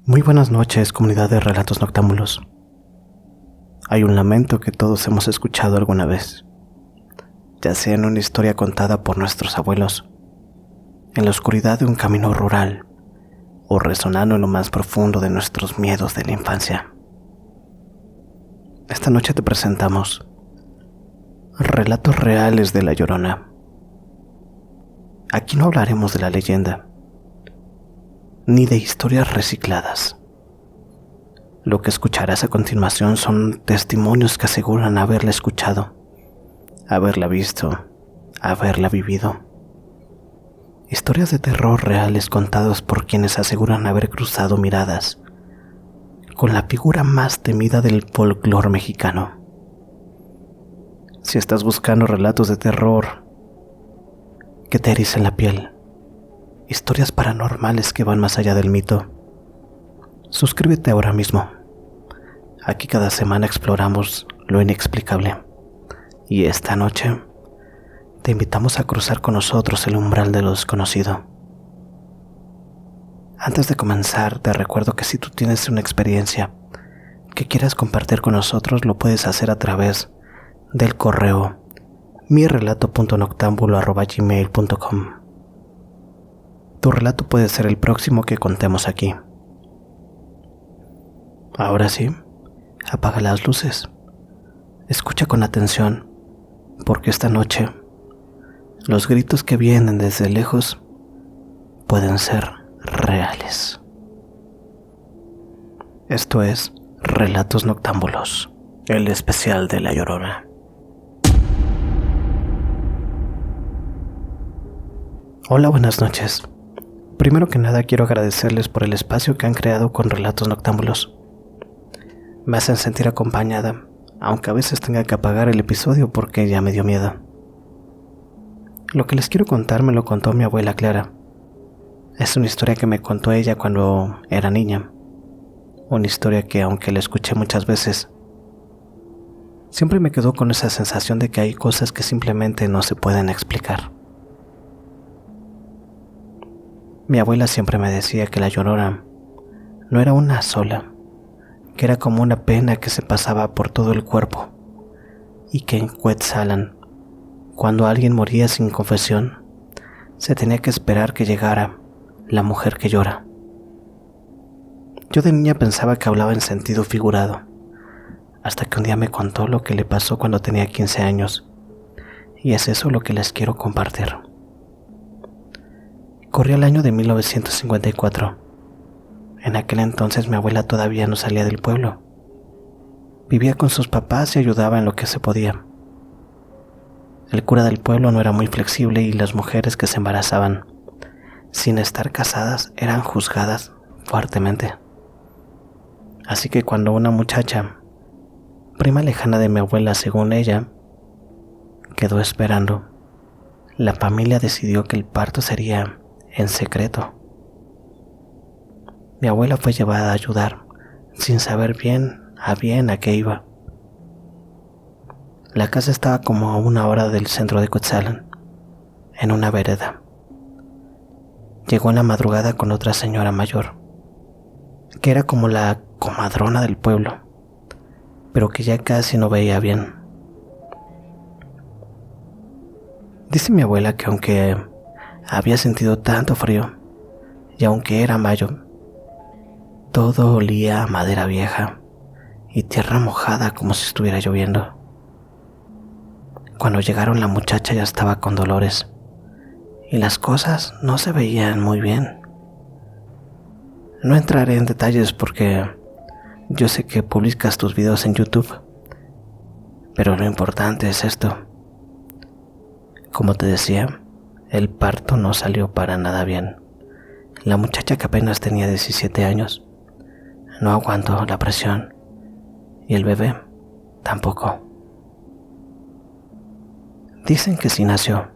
Muy buenas noches, comunidad de relatos noctámbulos. Hay un lamento que todos hemos escuchado alguna vez, ya sea en una historia contada por nuestros abuelos, en la oscuridad de un camino rural, o resonando en lo más profundo de nuestros miedos de la infancia. Esta noche te presentamos relatos reales de La Llorona. Aquí no hablaremos de la leyenda, ni de historias recicladas. Lo que escucharás a continuación son testimonios que aseguran haberla escuchado, haberla visto, haberla vivido. Historias de terror reales contadas por quienes aseguran haber cruzado miradas con la figura más temida del folclore mexicano. Si estás buscando relatos de terror que te ericen la piel, historias paranormales que van más allá del mito, suscríbete ahora mismo. Aquí cada semana exploramos lo inexplicable, y esta noche te invitamos a cruzar con nosotros el umbral de lo desconocido. Antes de comenzar, te recuerdo que si tú tienes una experiencia que quieras compartir con nosotros, lo puedes hacer a través del correo mirelato.noctambulo@gmail.com. Tu relato puede ser el próximo que contemos aquí. Ahora sí, apaga las luces. Escucha con atención, porque esta noche los gritos que vienen desde lejos pueden ser reales. Esto es Relatos Noctámbulos, el especial de La Llorona. Hola, buenas noches. Primero que nada quiero agradecerles por el espacio que han creado con Relatos Noctámbulos. Me hacen sentir acompañada, aunque a veces tenga que apagar el episodio porque ya me dio miedo. Lo que les quiero contar me lo contó mi abuela Clara. Es una historia que me contó ella cuando era niña. Una historia que, aunque la escuché muchas veces, siempre me quedó con esa sensación de que hay cosas que simplemente no se pueden explicar. Mi abuela siempre me decía que la Llorona no era una sola, que era como una pena que se pasaba por todo el cuerpo, y que en Cuetzalan, cuando alguien moría sin confesión, se tenía que esperar que llegara la mujer que llora. Yo de niña pensaba que hablaba en sentido figurado, hasta que un día me contó lo que le pasó cuando tenía 15 años, y es eso lo que les quiero compartir. Corría el año de 1954. En aquel entonces mi abuela todavía no salía del pueblo. Vivía con sus papás y ayudaba en lo que se podía. El cura del pueblo no era muy flexible y las mujeres que se embarazaban sin estar casadas eran juzgadas fuertemente. Así que cuando una muchacha, prima lejana de mi abuela según ella, quedó esperando, la familia decidió que el parto sería en secreto. Mi abuela fue llevada a ayudar, sin saber bien a qué iba. La casa estaba como a 1 hora del centro de Cuetzalan, en una vereda. Llegó en la madrugada con otra señora mayor, que era como la comadrona del pueblo, pero que ya casi no veía bien. Dice mi abuela que aunque había sentido tanto frío, y aunque era mayo, todo olía a madera vieja y tierra mojada como si estuviera lloviendo. Cuando llegaron, la muchacha ya estaba con dolores y las cosas no se veían muy bien. No entraré en detalles porque yo sé que publicas tus videos en YouTube, pero lo importante es esto. Como te decía, el parto no salió para nada bien. La muchacha, que apenas tenía 17 años, no aguantó la presión, y el bebé tampoco. Dicen que sí nació,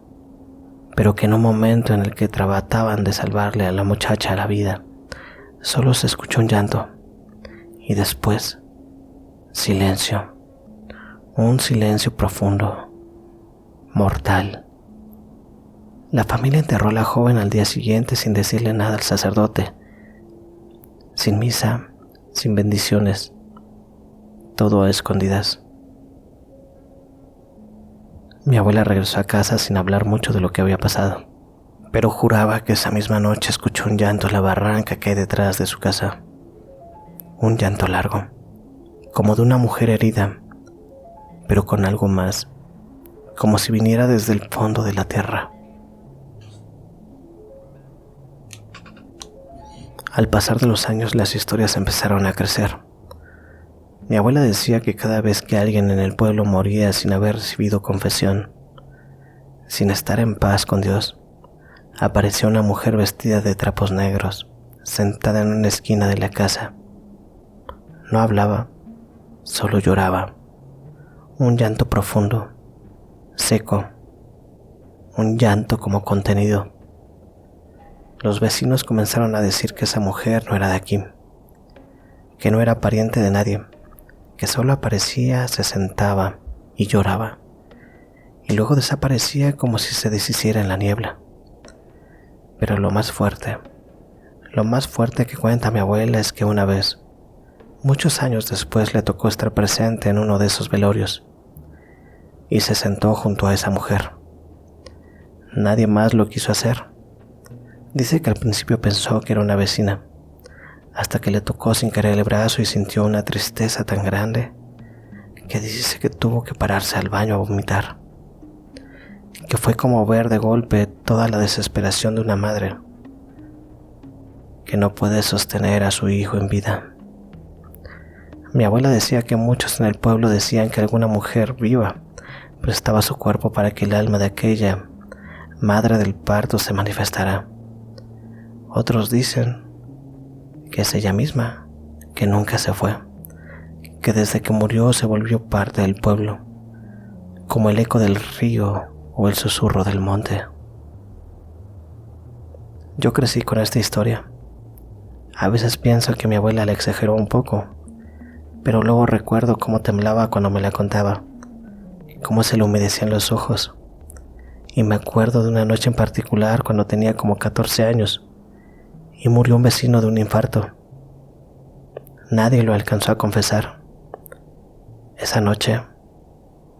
pero que en un momento en el que trataban de salvarle a la muchacha la vida, solo se escuchó un llanto, y después silencio, un silencio profundo, mortal. La familia enterró a la joven al día siguiente sin decirle nada al sacerdote. sin misa, sin bendiciones, todo a escondidas. Mi abuela regresó a casa sin hablar mucho de lo que había pasado, pero juraba que esa misma noche escuchó un llanto en la barranca que hay detrás de su casa. Un llanto largo, como de una mujer herida, pero con algo más, como si viniera desde el fondo de la tierra. Al pasar de los años, las historias empezaron a crecer. Mi abuela decía que cada vez que alguien en el pueblo moría sin haber recibido confesión, sin estar en paz con Dios, aparecía una mujer vestida de trapos negros, sentada en una esquina de la casa. No hablaba, solo lloraba. Un llanto profundo, seco, un llanto como contenido. Los vecinos comenzaron a decir que esa mujer no era de aquí, que no era pariente de nadie, que solo aparecía, se sentaba y lloraba, y luego desaparecía como si se deshiciera en la niebla. Pero lo más fuerte que cuenta mi abuela es que una vez, muchos años después, le tocó estar presente en uno de esos velorios, y se sentó junto a esa mujer. Nadie más lo quiso hacer. Dice que al principio pensó que era una vecina, hasta que le tocó sin querer el brazo y sintió una tristeza tan grande que dice que tuvo que pararse al baño a vomitar, que fue como ver de golpe toda la desesperación de una madre que no puede sostener a su hijo en vida. Mi abuela decía que muchos en el pueblo decían que alguna mujer viva prestaba su cuerpo para que el alma de aquella madre del parto se manifestara. Otros dicen que es ella misma, que nunca se fue, que desde que murió se volvió parte del pueblo, como el eco del río o el susurro del monte. Yo crecí con esta historia. A veces pienso que mi abuela la exageró un poco, pero luego recuerdo cómo temblaba cuando me la contaba, cómo se le humedecían los ojos, y me acuerdo de una noche en particular cuando tenía como 14 años, y murió un vecino de un infarto. Nadie lo alcanzó a confesar. Esa noche,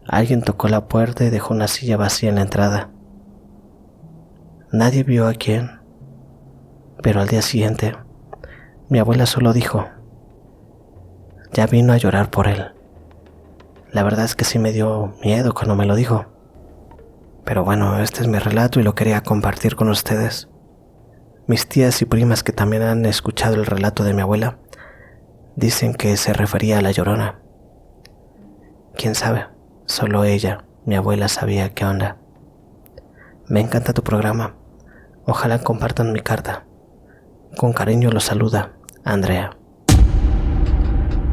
alguien tocó la puerta y dejó una silla vacía en la entrada. Nadie vio a quién, pero al día siguiente, mi abuela solo dijo: ya vino a llorar por él. La verdad es que sí me dio miedo cuando me lo dijo. Pero bueno, este es mi relato y lo quería compartir con ustedes. Mis tías y primas que también han escuchado el relato de mi abuela dicen que se refería a la Llorona. ¿Quién sabe? Solo ella, mi abuela, sabía qué onda. Me encanta tu programa. Ojalá compartan mi carta. Con cariño los saluda Andrea.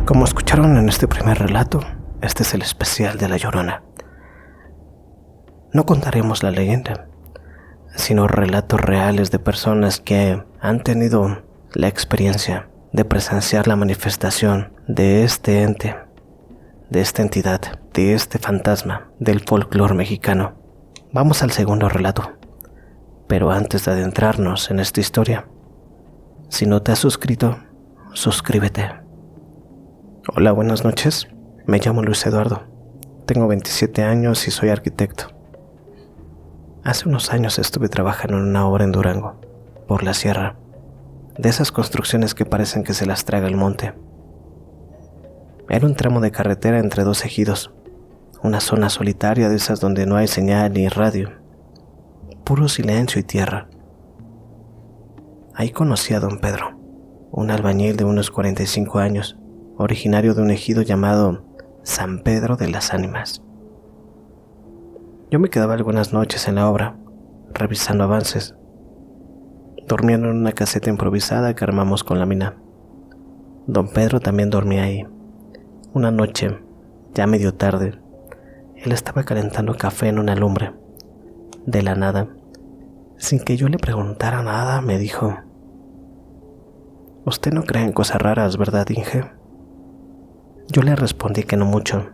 Como escucharon en este primer relato, este es el especial de la Llorona. No contaremos la leyenda, sino relatos reales de personas que han tenido la experiencia de presenciar la manifestación de este ente, de esta entidad, de este fantasma del folclore mexicano. Vamos al segundo relato, pero antes de adentrarnos en esta historia, si no te has suscrito, suscríbete. Hola, buenas noches, me llamo Luis Eduardo, tengo 27 años y soy arquitecto. Hace unos años estuve trabajando en una obra en Durango, por la sierra, de esas construcciones que parecen que se las traga el monte. Era un tramo de carretera entre dos ejidos, una zona solitaria de esas donde no hay señal ni radio, puro silencio y tierra. Ahí conocí a don Pedro, un albañil de unos 45 años, originario de un ejido llamado San Pedro de las Ánimas. Yo me quedaba algunas noches en la obra, revisando avances, durmiendo en una caseta improvisada que armamos con lámina. Don Pedro también dormía ahí. Una noche, ya medio tarde, él estaba calentando café en una lumbre. De la nada, sin que yo le preguntara nada, me dijo: «Usted no cree en cosas raras, ¿verdad, Inge?». Yo le respondí que no mucho,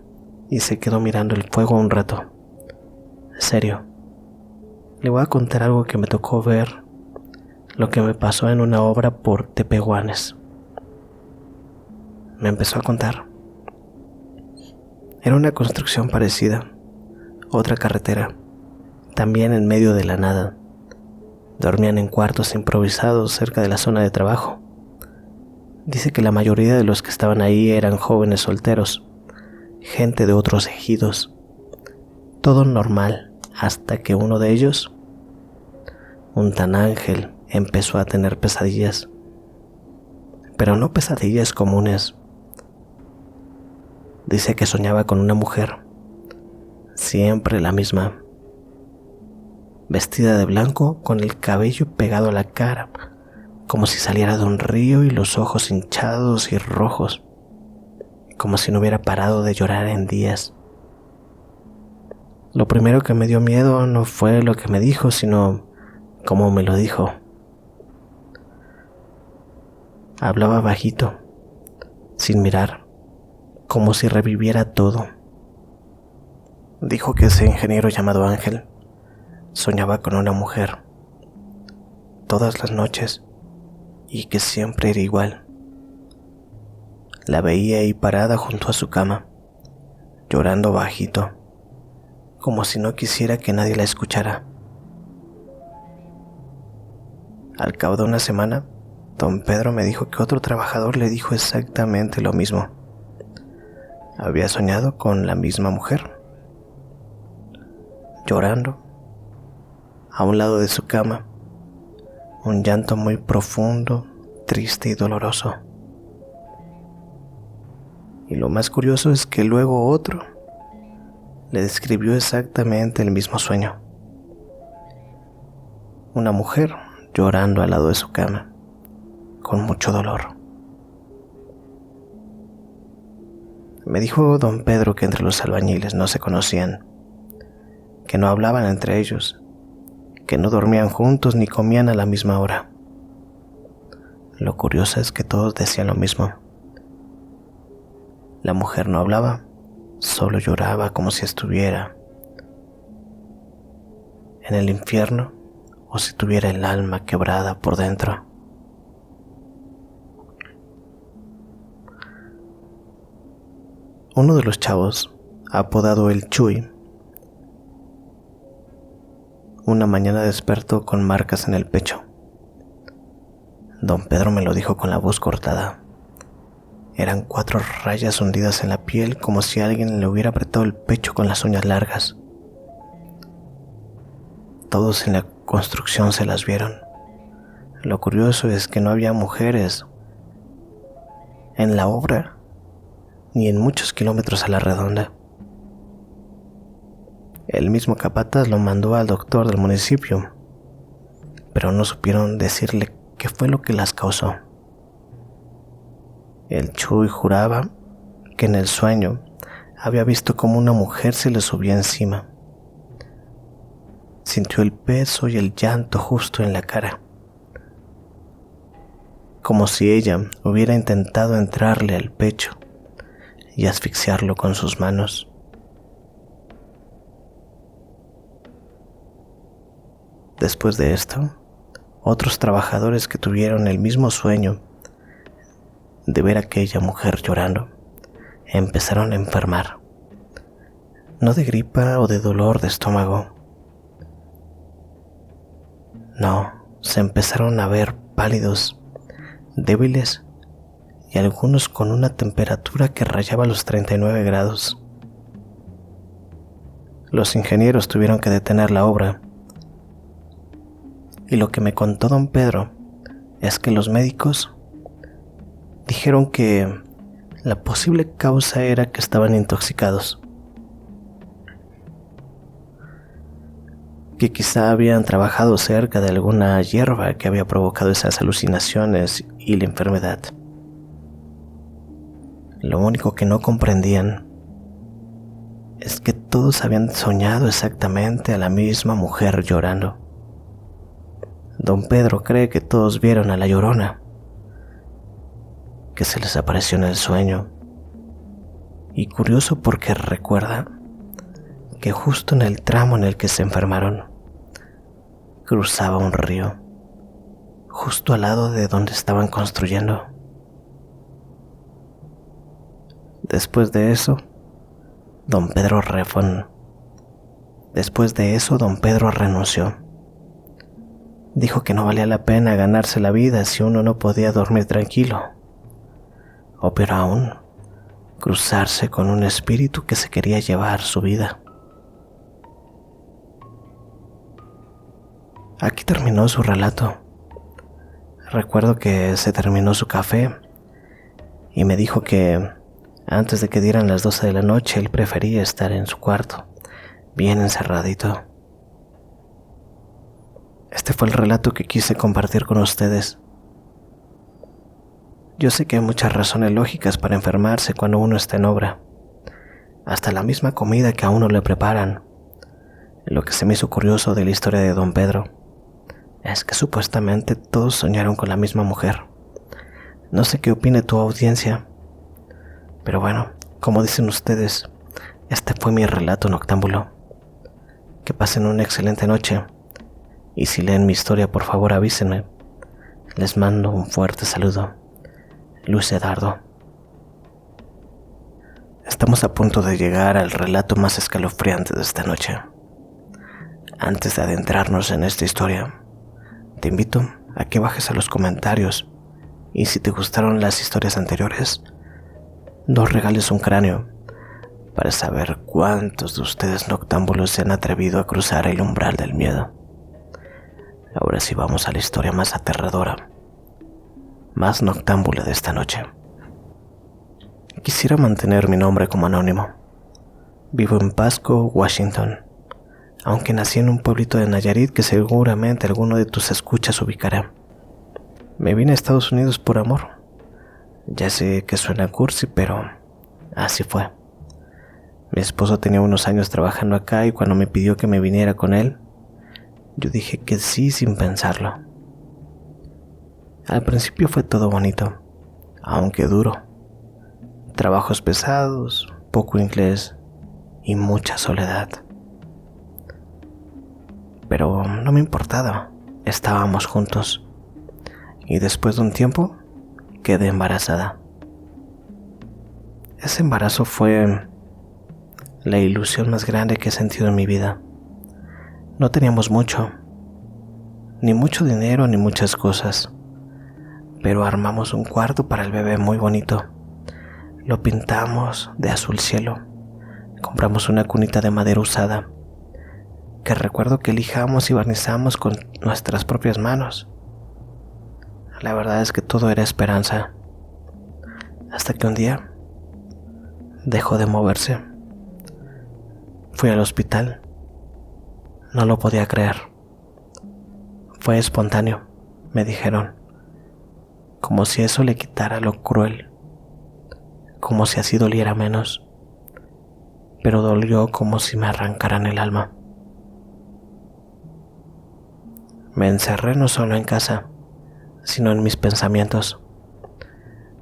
y se quedó mirando el fuego un rato. Serio, le voy a contar algo que me tocó ver, lo que me pasó en una obra por Tepehuanes. me empezó a contar. Era una construcción parecida, otra carretera, también en medio de la nada. Dormían en cuartos improvisados cerca de la zona de trabajo. Dice que la mayoría de los que estaban ahí eran jóvenes solteros, gente de otros ejidos. Todo normal, hasta que uno de ellos, un tan ángel, empezó a tener pesadillas. Pero no pesadillas comunes. Dice que soñaba con una mujer, siempre la misma, vestida de blanco con el cabello pegado a la cara, como si saliera de un río y los ojos hinchados y rojos, como si no hubiera parado de llorar en días. Lo primero que me dio miedo no fue lo que me dijo, sino cómo me lo dijo. Hablaba bajito, sin mirar, como si reviviera todo. Dijo que ese ingeniero llamado Ángel soñaba con una mujer todas las noches y que siempre era igual. La veía ahí parada junto a su cama, llorando bajito, como si no quisiera que nadie la escuchara. Al cabo de una semana, don Pedro me dijo que otro trabajador le dijo exactamente lo mismo. Había soñado con la misma mujer, llorando, a un lado de su cama, un llanto muy profundo, triste y doloroso. Y lo más curioso es que luego otro le describió exactamente el mismo sueño. Una mujer llorando al lado de su cama, con mucho dolor. Me dijo don Pedro que entre los albañiles no se conocían, que no hablaban entre ellos, que no dormían juntos ni comían a la misma hora. Lo curioso es que todos decían lo mismo. La mujer no hablaba, solo lloraba como si estuviera en el infierno o si tuviera el alma quebrada por dentro. Uno de los chavos, apodado el Chuy, una mañana despertó con marcas en el pecho. Don Pedro me lo dijo con la voz cortada. Eran 4 rayas hundidas en la piel, como si alguien le hubiera apretado el pecho con las uñas largas. Todos en la construcción se las vieron. Lo curioso es que no había mujeres en la obra, ni en muchos kilómetros a la redonda. El mismo capataz lo mandó al doctor del municipio, pero no supieron decirle qué fue lo que las causó. El Chuy juraba que en el sueño había visto cómo una mujer se le subía encima. Sintió el peso y el llanto justo en la cara, como si ella hubiera intentado entrarle al pecho y asfixiarlo con sus manos. Después de esto, otros trabajadores que tuvieron el mismo sueño de ver a aquella mujer llorando empezaron a enfermar, no de gripa o de dolor de estómago. No, se empezaron a ver pálidos, débiles y algunos con una temperatura que rayaba los 39 grados. Los ingenieros tuvieron que detener la obra. Y lo que me contó don Pedro es que los médicos dijeron que la posible causa era que estaban intoxicados, que quizá habían trabajado cerca de alguna hierba que había provocado esas alucinaciones y la enfermedad. Lo único que no comprendían es que todos habían soñado exactamente a la misma mujer llorando. Don Pedro cree que todos vieron a la Llorona, que se les apareció en el sueño. Y curioso porque recuerda que justo en el tramo en el que se enfermaron, cruzaba un río, justo al lado de donde estaban construyendo. Después de eso, don Pedro renunció. Dijo que no valía la pena ganarse la vida si uno no podía dormir tranquilo. O peor aún, cruzarse con un espíritu que se quería llevar su vida. Aquí terminó su relato. Recuerdo que se terminó su café y me dijo que antes de que dieran las 12 de la noche él prefería estar en su cuarto, bien encerradito. Este fue el relato que quise compartir con ustedes. Yo sé que hay muchas razones lógicas para enfermarse cuando uno está en obra, hasta la misma comida que a uno le preparan. Lo que se me hizo curioso de la historia de don Pedro es que supuestamente todos soñaron con la misma mujer. No sé qué opine tu audiencia, pero bueno, como dicen ustedes, este fue mi relato noctámbulo. Que pasen una excelente noche, y si leen mi historia, por favor avísenme. Les mando un fuerte saludo. Luis Edardo. Estamos a punto de llegar al relato más escalofriante de esta noche. Antes de adentrarnos en esta historia, te invito a que bajes a los comentarios y si te gustaron las historias anteriores, nos regales un cráneo para saber cuántos de ustedes noctámbulos se han atrevido a cruzar el umbral del miedo. Ahora sí vamos a la historia más aterradora, más noctámbula de esta noche. Quisiera mantener mi nombre como anónimo. Vivo en Pasco, Washington, aunque nací en un pueblito de Nayarit que seguramente alguno de tus escuchas ubicará. Me vine a Estados Unidos por amor. Ya sé que suena cursi, pero así fue. Mi esposo tenía unos años trabajando acá y cuando me pidió que me viniera con él, yo dije que sí sin pensarlo. Al principio fue todo bonito, aunque duro. Trabajos pesados, poco inglés y mucha soledad. Pero no me importaba, estábamos juntos. Y después de un tiempo, quedé embarazada. Ese embarazo fue la ilusión más grande que he sentido en mi vida. No teníamos mucho, ni mucho dinero ni muchas cosas, pero armamos un cuarto para el bebé muy bonito. Lo pintamos de azul cielo. Compramos una cunita de madera usada, que recuerdo que lijamos y barnizamos con nuestras propias manos. La verdad es que todo era esperanza, hasta que un día dejó de moverse. Fui al hospital. No lo podía creer. Fue espontáneo, me dijeron, como si eso le quitara lo cruel, como si así doliera menos, pero dolió como si me arrancaran el alma. Me encerré no solo en casa, sino en mis pensamientos.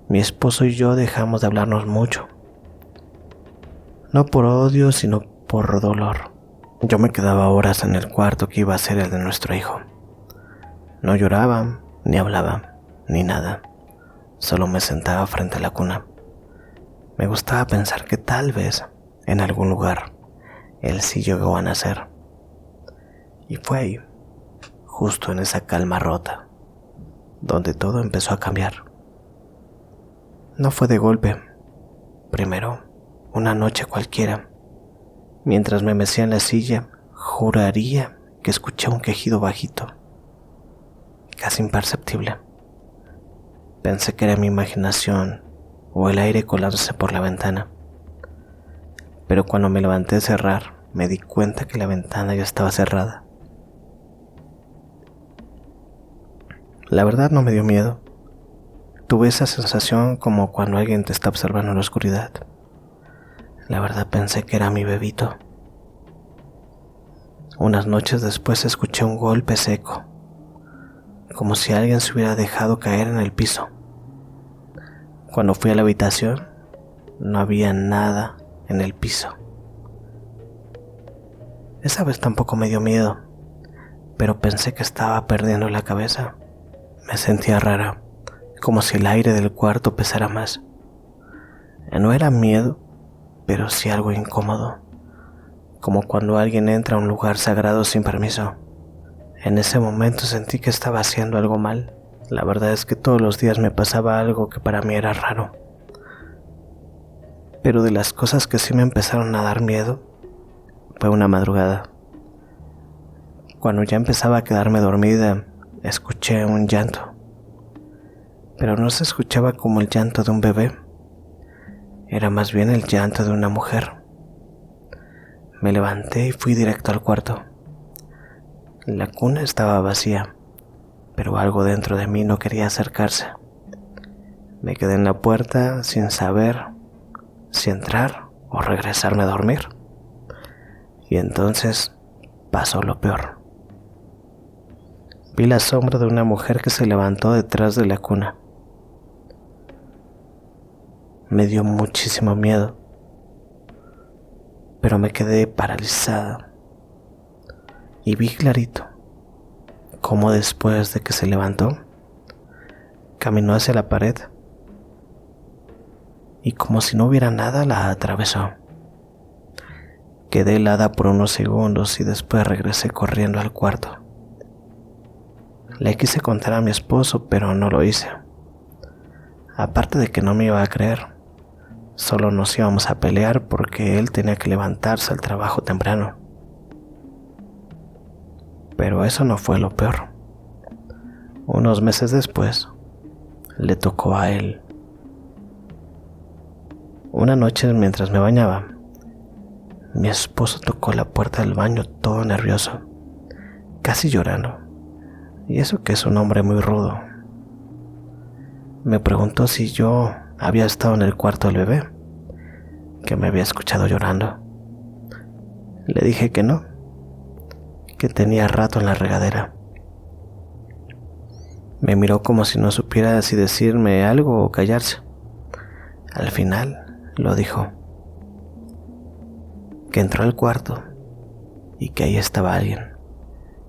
Mi esposo y yo dejamos de hablarnos mucho, no por odio, sino por dolor. Yo me quedaba horas en el cuarto que iba a ser el de nuestro hijo. No lloraba, ni hablaba, ni nada. Solo me sentaba frente a la cuna. Me gustaba pensar que tal vez, en algún lugar, él sí llegó a nacer. Y fue ahí, justo en esa calma rota, donde todo empezó a cambiar. No fue de golpe. Primero, una noche cualquiera, mientras me mecía en la silla, juraría que escuché un quejido bajito, casi imperceptible. Pensé que era mi imaginación o el aire colándose por la ventana. Pero cuando me levanté a cerrar, me di cuenta que la ventana ya estaba cerrada. La verdad no me dio miedo. Tuve esa sensación como cuando alguien te está observando en la oscuridad. La verdad pensé que era mi bebito. Unas noches después escuché un golpe seco, como si alguien se hubiera dejado caer en el piso. Cuando fui a la habitación, no había nada en el piso. Esa vez tampoco me dio miedo, pero pensé que estaba perdiendo la cabeza. Me sentía rara, como si el aire del cuarto pesara más. No era miedo, pero sí algo incómodo, como cuando alguien entra a un lugar sagrado sin permiso. En ese momento sentí que estaba haciendo algo mal. La verdad es que todos los días me pasaba algo que para mí era raro. Pero de las cosas que sí me empezaron a dar miedo fue una madrugada. Cuando ya empezaba a quedarme dormida, escuché un llanto. Pero no se escuchaba como el llanto de un bebé. Era más bien el llanto de una mujer. Me levanté y fui directo al cuarto. La cuna estaba vacía, pero algo dentro de mí no quería acercarse. Me quedé en la puerta sin saber si entrar o regresarme a dormir. Y entonces pasó lo peor. Vi la sombra de una mujer que se levantó detrás de la cuna. Me dio muchísimo miedo, pero me quedé paralizada y vi clarito cómo después de que se levantó, caminó hacia la pared y como si no hubiera nada la atravesó. Quedé helada por unos segundos y después regresé corriendo al cuarto. Le quise contar a mi esposo, pero no lo hice. Aparte de que no me iba a creer, solo nos íbamos a pelear porque él tenía que levantarse al trabajo temprano. Pero eso no fue lo peor. Unos meses después, le tocó a él. Una noche mientras me bañaba, mi esposo tocó la puerta del baño todo nervioso, casi llorando, y eso que es un hombre muy rudo. Me preguntó si yo había estado en el cuarto del bebé, que me había escuchado llorando. Le dije que no, que tenía rato en la regadera. Me miró como si no supiera si decirme algo o callarse. Al final lo dijo, que entró al cuarto y que ahí estaba alguien,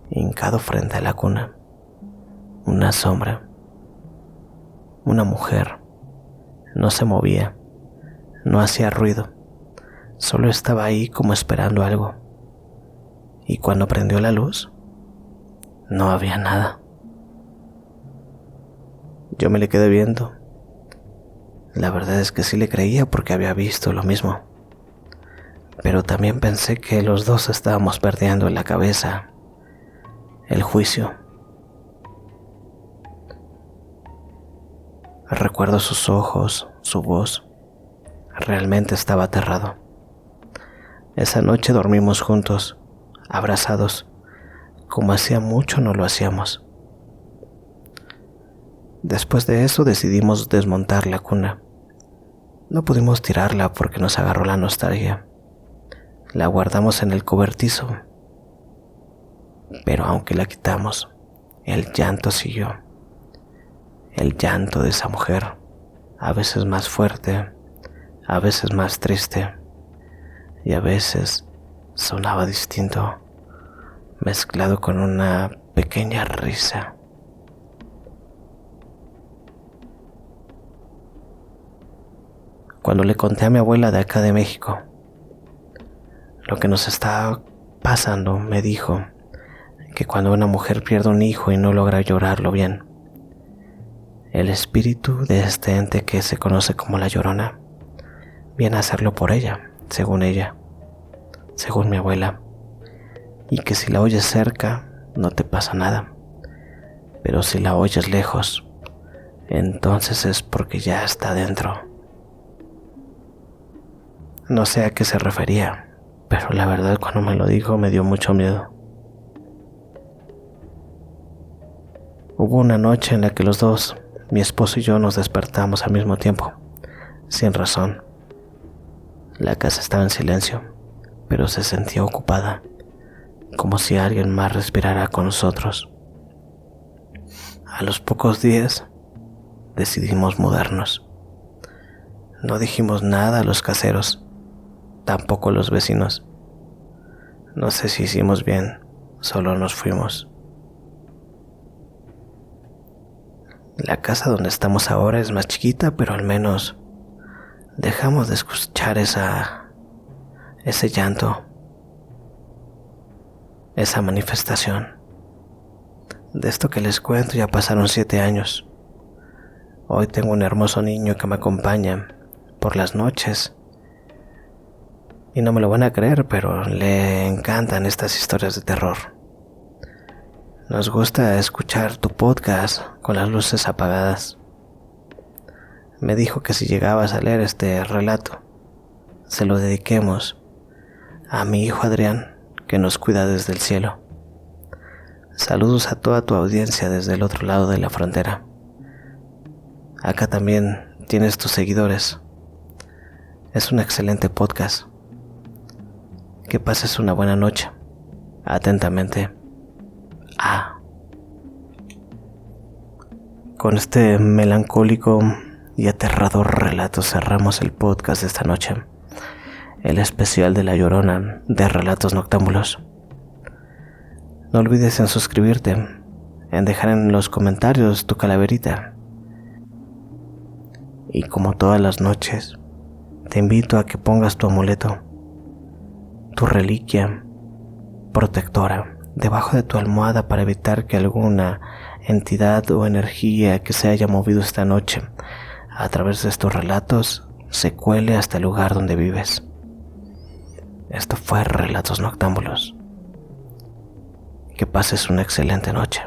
hincado frente a la cuna, una sombra, una mujer. No se movía, no hacía ruido, solo estaba ahí como esperando algo. Y cuando prendió la luz, no había nada. Yo me le quedé viendo. La verdad es que sí le creía porque había visto lo mismo. Pero también pensé que los dos estábamos perdiendo en la cabeza el juicio. Recuerdo sus ojos, su voz. Realmente estaba aterrado. Esa noche dormimos juntos, abrazados, como hacía mucho no lo hacíamos. Después de eso decidimos desmontar la cuna. No pudimos tirarla porque nos agarró la nostalgia. La guardamos en el cobertizo. Pero aunque la quitamos, el llanto siguió. El llanto de esa mujer, a veces más fuerte, a veces más triste, y a veces sonaba distinto, mezclado con una pequeña risa. Cuando le conté a mi abuela de acá de México lo que nos estaba pasando, me dijo que cuando una mujer pierde un hijo y no logra llorarlo bien, el espíritu de este ente que se conoce como la Llorona viene a hacerlo por ella, según mi abuela, y que si la oyes cerca no te pasa nada, pero si la oyes lejos, entonces es porque ya está dentro. No sé a qué se refería, pero la verdad cuando me lo dijo me dio mucho miedo. Hubo una noche en la que los dos, mi esposo y yo, nos despertamos al mismo tiempo, sin razón. La casa estaba en silencio, pero se sentía ocupada, como si alguien más respirara con nosotros. A los pocos días decidimos mudarnos. No dijimos nada a los caseros, tampoco a los vecinos. No sé si hicimos bien, solo nos fuimos. La casa donde estamos ahora es más chiquita, pero al menos dejamos de escuchar ese llanto, esa manifestación. De esto que les cuento ya pasaron 7 años. Hoy tengo un hermoso niño que me acompaña por las noches. Y no me lo van a creer, pero le encantan estas historias de terror. Nos gusta escuchar tu podcast con las luces apagadas. Me dijo que si llegabas a leer este relato, se lo dediquemos a mi hijo Adrián, que nos cuida desde el cielo. Saludos a toda tu audiencia desde el otro lado de la frontera. Acá también tienes tus seguidores. Es un excelente podcast. Que pases una buena noche. Atentamente, A. Con este melancólico y aterrador relato cerramos el podcast de esta noche. El especial de La Llorona de Relatos Noctámbulos. No olvides en suscribirte, en dejar en los comentarios tu calaverita. Y como todas las noches, te invito a que pongas tu amuleto, tu reliquia protectora, debajo de tu almohada para evitar que alguna entidad o energía que se haya movido esta noche a través de estos relatos se cuele hasta el lugar donde vives. Esto fue Relatos Noctámbulos. Que pases una excelente noche.